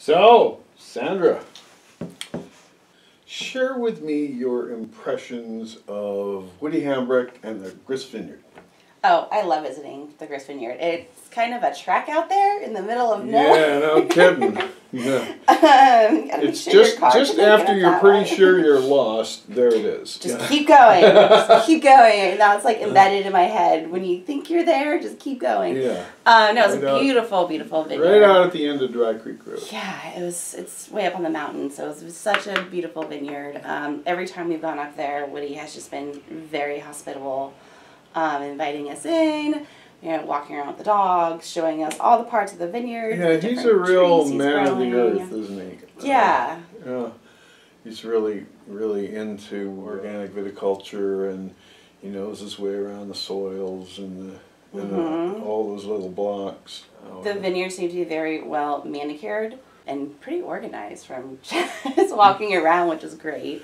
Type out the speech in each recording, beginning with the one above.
So, Sandra, share with me your impressions of Woody Hambrecht and the Grist Vineyard. Oh, I love visiting the Grist Vineyard. It's kind of a trek out there in the middle of nowhere. Yeah, no kidding. Yeah. It's just after you're pretty sure you're lost, there it is. Just keep going. Just keep going. Now it's like embedded in my head. When you think you're there, just keep going. Yeah. No, it's a beautiful, beautiful vineyard. Right out at the end of Dry Creek Road. Yeah, it's way up on the mountain, so it was such a beautiful vineyard. Every time we've gone up there, Woody has just been very hospitable, inviting us in. You know, walking around with the dogs, showing us all the parts of the vineyard. Yeah, he's a real man of the earth, isn't he? Yeah. Yeah. He's really, really into organic viticulture, and he knows his way around the soils and all those little blocks. The vineyard seemed to be very well manicured and pretty organized from just walking around, which is great.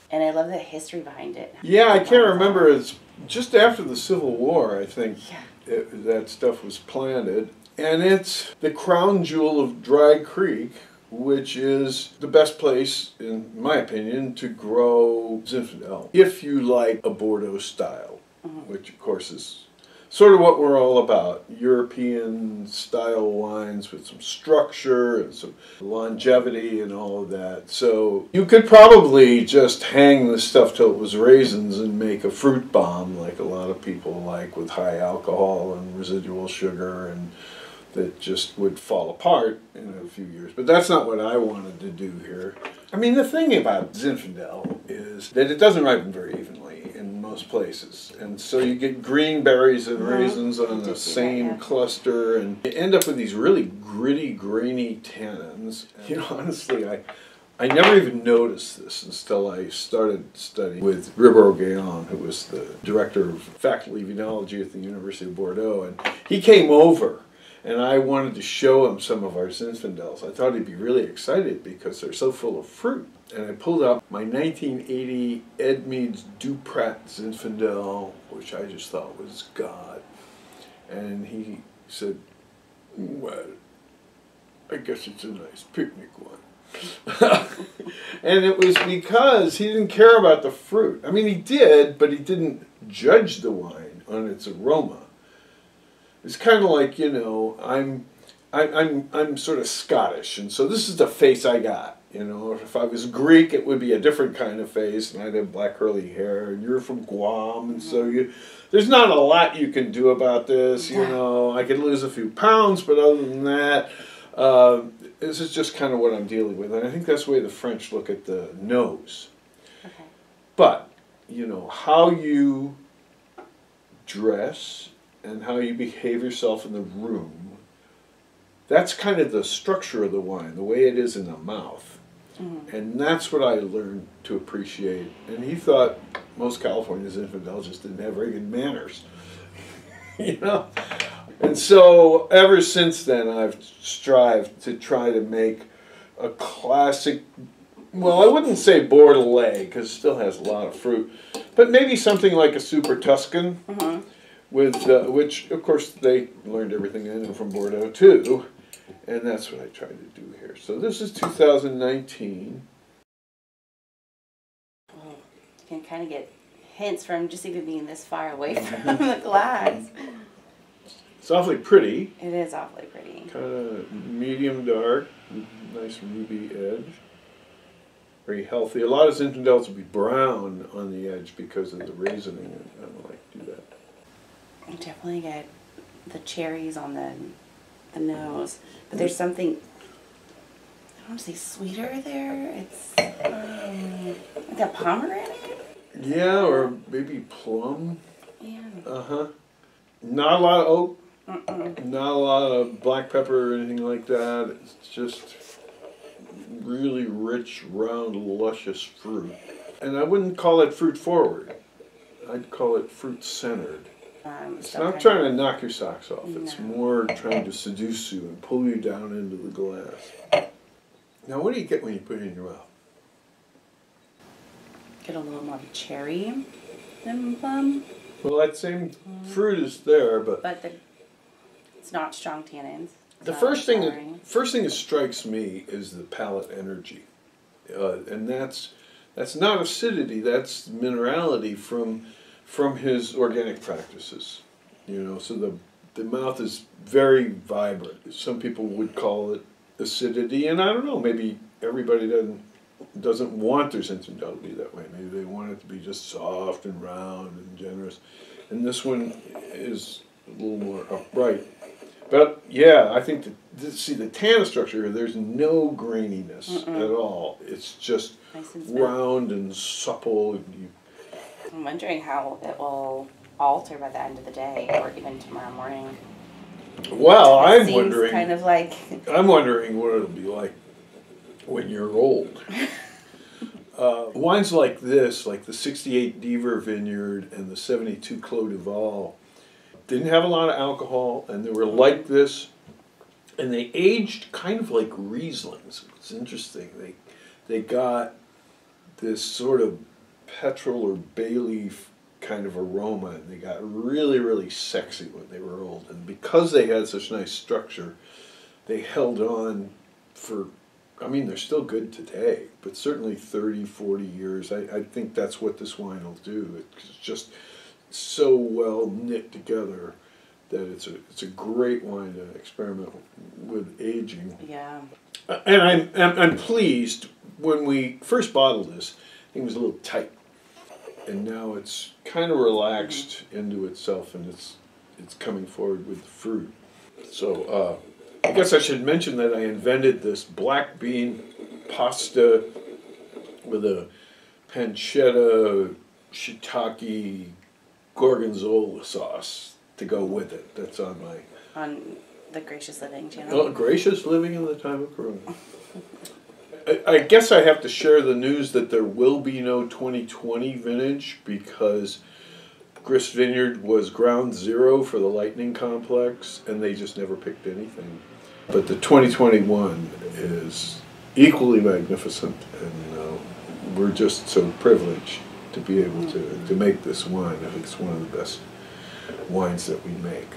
And I love the history behind it. Yeah, I can't remember. It's just after the Civil War, I think. Yeah. That stuff was planted, and it's the crown jewel of Dry Creek, which is the best place, in my opinion, to grow Zinfandel, if you like a Bordeaux style, which of course is sort of what we're all about. European style wines with some structure and some longevity and all of that. So you could probably just hang the stuff till it was raisins and make a fruit bomb like a lot of people like, with high alcohol and residual sugar, and that just would fall apart in a few years. But that's not what I wanted to do here. I mean, the thing about Zinfandel is that it doesn't ripen very evenly in most places. And so you get green berries and raisins on the same cluster, and you end up with these really gritty, grainy tannins. You know, honestly, I never even noticed this until I started studying with Ripens, who was the director of faculty of enology at the University of Bordeaux. And he came over, and I wanted to show him some of our Zinfandels. I thought he'd be really excited because they're so full of fruit. And I pulled out my 1980 Edmeades Duprat Zinfandel, which I just thought was God. And he said, well, I guess it's a nice picnic one. And it was because he didn't care about the fruit. I mean, he did, but he didn't judge the wine on its aroma. It's kind of like, you know, I'm sort of Scottish, and so this is the face I got. You know, if I was Greek, it would be a different kind of face, and I'd have black curly hair. And you're from Guam, and so there's not a lot you can do about this. You know, I could lose a few pounds, but other than that, this is just kind of what I'm dealing with, and I think that's the way the French look at the nose. Okay. But you know, how you dress and how you behave yourself in the room, that's kind of the structure of the wine, the way it is in the mouth. And that's what I learned to appreciate. And he thought most California Zinfandel just didn't have very good manners. You know? And so ever since then, I've strived to try to make a classic, well, I wouldn't say Bordelaise, because it still has a lot of fruit, but maybe something like a Super Tuscan. With which, of course, they learned everything I know from Bordeaux, too. And that's what I tried to do here. So this is 2019. You can kind of get hints from just even being this far away from the glass. It's awfully pretty. It is awfully pretty. Kind of medium dark, nice ruby edge. Very healthy. A lot of Zinfandels will be brown on the edge because of the raisining. I don't like to do that. You definitely get the cherries on the nose, but there's something, I don't want to say sweeter there. It's like a pomegranate. Yeah, or maybe plum. Yeah. Not a lot of oak. Not a lot of black pepper or anything like that. It's just really rich, round, luscious fruit. And I wouldn't call it fruit forward. I'd call it fruit centered. It's not trying to knock your socks off. No. It's more trying to seduce you and pull you down into the glass. Now, what do you get when you put it in your mouth? Get a little more cherry than plum. Well, that same fruit is there, but it's not strong tannins. The first thing that strikes me is the palate energy, and that's not acidity. That's minerality from his organic practices. You know, so the mouth is very vibrant. Some people would call it acidity, and I don't know. Maybe everybody doesn't want their Zinfandel to be that way. Maybe they want it to be just soft and round and generous, and this one is a little more upright. But yeah, I think see the tannin structure here, there's no graininess at all. It's just nice and round and supple. I'm wondering how it will alter by the end of the day or even tomorrow morning. Well, I'm wondering kind of like I'm wondering what it'll be like when you're old. Wines like this, like the 68 Deaver Vineyard and the 72 Clos du Val, didn't have a lot of alcohol, and they were like this, and they aged kind of like Rieslings. It's interesting. They got this sort of petrol or bay leaf kind of aroma, and they got really, really sexy when they were old. And because they had such nice structure, they held on for, I mean, they're still good today, but certainly 30, 40 years. I think that's what this wine will do. It's just so well knit together that it's a great wine to experiment with aging. Yeah. And I'm pleased. When we first bottled this, it was a little tight, and now it's kind of relaxed into itself, and it's coming forward with the fruit. So I guess I should mention that I invented this black bean pasta with a pancetta shiitake gorgonzola sauce to go with it. That's on the Gracious Living channel. Oh, Gracious Living in the Time of Corona. I guess I have to share the news that there will be no 2020 vintage because Grist Vineyard was ground zero for the Lightning Complex, and they just never picked anything. But the 2021 is equally magnificent, and we're just so privileged to be able to make this wine. I think it's one of the best wines that we make.